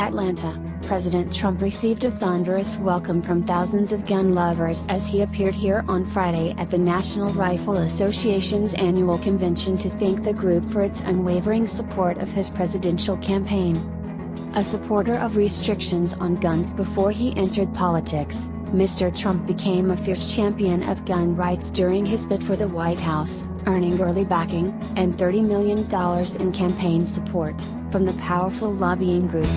Atlanta, President Trump received a thunderous welcome from thousands of gun lovers as he appeared here on Friday at the National Rifle Association's annual convention to thank the group for its unwavering support of his presidential campaign. A supporter of restrictions on guns before he entered politics, Mr. Trump became a fierce champion of gun rights during his bid for the White House, earning early backing, and $30 million in campaign support, from the powerful lobbying group.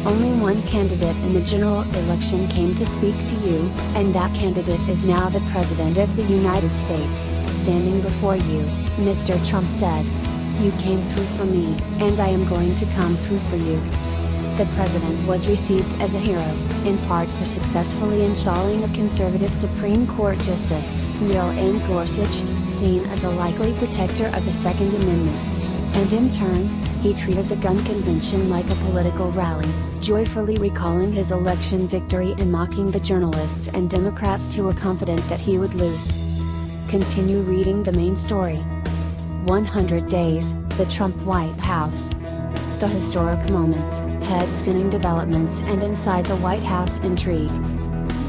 Only one candidate in the general election came to speak to you, and that candidate is now the President of the United States, standing before you, Mr. Trump said. You came through for me, and I am going to come through for you. The president was received as a hero, in part for successfully installing a conservative Supreme Court Justice, Neil M. Gorsuch, seen as a likely protector of the Second Amendment. And in turn, he treated the gun convention like a political rally, joyfully recalling his election victory and mocking the journalists and Democrats who were confident that he would lose. Continue reading the main story. 100 Days, the Trump White House. The historic moments, head-spinning developments and inside the White House intrigue.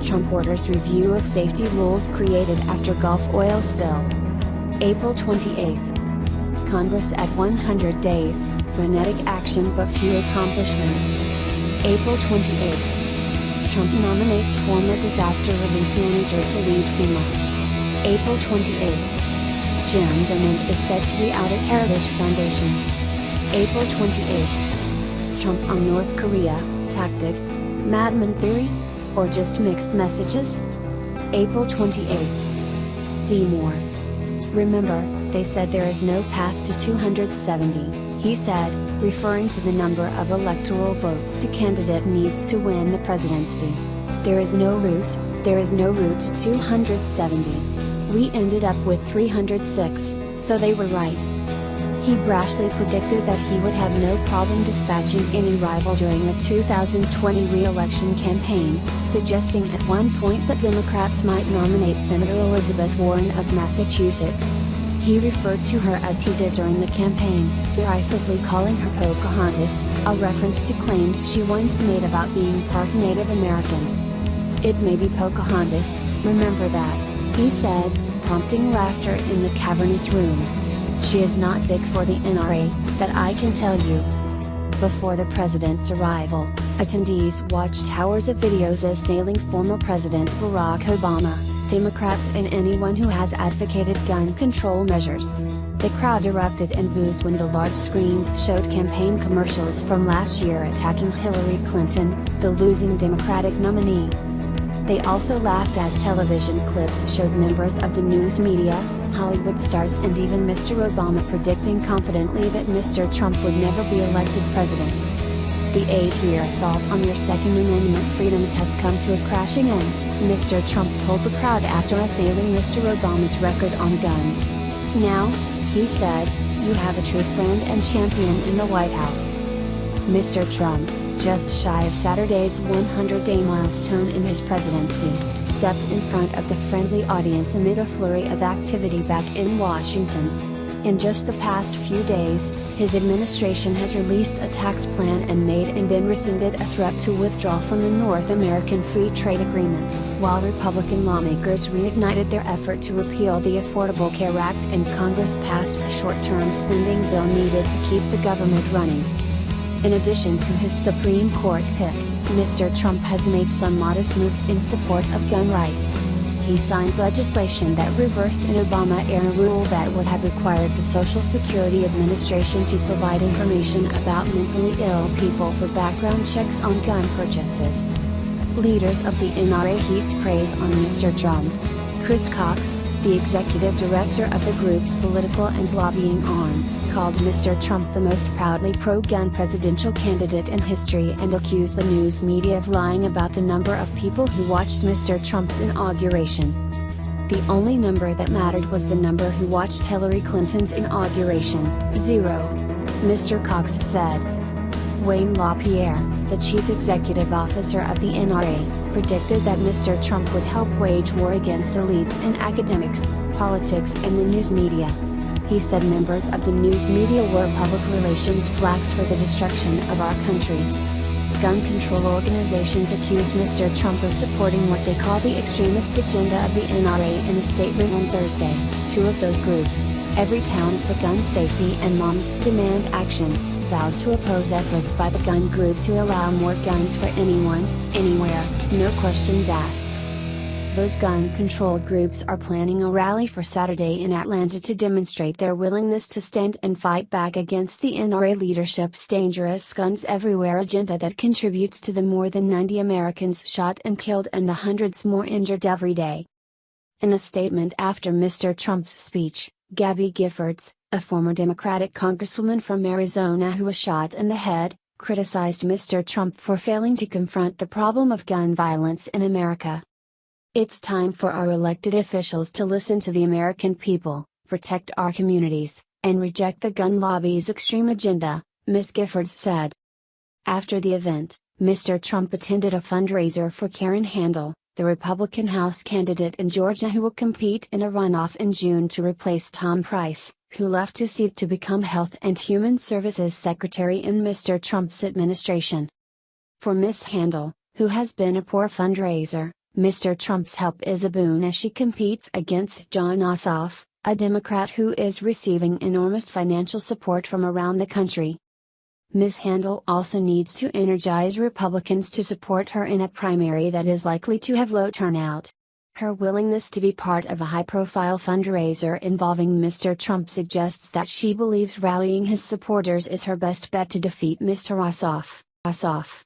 Trump orders review of safety rules created after Gulf oil spill. April 28. Congress at 100 days, frenetic action but few accomplishments. April 28. Trump nominates former disaster relief manager to lead FEMA. April 28. Jim DeMint is said to be out at Heritage Foundation. April 28. Trump on North Korea, tactic, madman theory, or just mixed messages? April 28. See more. Remember, they said there is no path to 270, he said, referring to the number of electoral votes a candidate needs to win the presidency. There is no route to 270. We ended up with 306, so they were right. He brashly predicted that he would have no problem dispatching any rival during the 2020 re-election campaign, suggesting at one point that Democrats might nominate Senator Elizabeth Warren of Massachusetts. He referred to her as he did during the campaign, derisively calling her Pocahontas, a reference to claims she once made about being part Native American. It may be Pocahontas, remember that, he said, prompting laughter in the cavernous room. She is not big for the NRA, that I can tell you. Before the president's arrival, attendees watched hours of videos assailing former President Barack Obama, Democrats and anyone who has advocated gun control measures. The crowd erupted and boos when the large screens showed campaign commercials from last year attacking Hillary Clinton, the losing Democratic nominee. They also laughed as television clips showed members of the news media, Hollywood stars and even Mr. Obama predicting confidently that Mr. Trump would never be elected president. The 8-year assault on your Second Amendment freedoms has come to a crashing end, Mr. Trump told the crowd after assailing Mr. Obama's record on guns. Now, he said, you have a true friend and champion in the White House. Mr. Trump, just shy of Saturday's 100-day milestone in his presidency, stepped in front of the friendly audience amid a flurry of activity back in Washington. In just the past few days, his administration has released a tax plan and made and then rescinded a threat to withdraw from the North American Free Trade Agreement, while Republican lawmakers reignited their effort to repeal the Affordable Care Act and Congress passed a short-term spending bill needed to keep the government running. In addition to his Supreme Court pick, Mr. Trump has made some modest moves in support of gun rights. He signed legislation that reversed an Obama-era rule that would have required the Social Security Administration to provide information about mentally ill people for background checks on gun purchases. Leaders of the NRA heaped praise on Mr. Trump. Chris Cox, the executive director of the group's political and lobbying arm, called Mr. Trump the most proudly pro-gun presidential candidate in history and accused the news media of lying about the number of people who watched Mr. Trump's inauguration. The only number that mattered was the number who watched Hillary Clinton's inauguration, 0. Mr. Cox said. Wayne LaPierre, the chief executive officer of the NRA, predicted that Mr. Trump would help wage war against elites in academics, politics and the news media. He said members of the news media were public relations flags for the destruction of our country. gun control organizations accused Mr. Trump of supporting what they call the extremist agenda of the NRA in a statement on Thursday. Two of those groups, Everytown for Gun Safety and Moms Demand Action, vowed to oppose efforts by the gun group to allow more guns for anyone, anywhere, no questions asked. Those gun control groups are planning a rally for Saturday in Atlanta to demonstrate their willingness to stand and fight back against the NRA leadership's dangerous guns everywhere agenda that contributes to the more than 90 Americans shot and killed and the hundreds more injured every day. In a statement after Mr. Trump's speech, Gabby Giffords, a former Democratic congresswoman from Arizona who was shot in the head, criticized Mr. Trump for failing to confront the problem of gun violence in America. It's time for our elected officials to listen to the American people, protect our communities, and reject the gun lobby's extreme agenda, Ms. Giffords said. After the event, Mr. Trump attended a fundraiser for Karen Handel, the Republican House candidate in Georgia who will compete in a runoff in June to replace Tom Price, who left his seat to become Health and Human Services Secretary in Mr. Trump's administration. For Ms. Handel, who has been a poor fundraiser, Mr. Trump's help is a boon as she competes against Jon Ossoff, a Democrat who is receiving enormous financial support from around the country. Ms. Handel also needs to energize Republicans to support her in a primary that is likely to have low turnout. Her willingness to be part of a high-profile fundraiser involving Mr. Trump suggests that she believes rallying his supporters is her best bet to defeat Mr. Ossoff.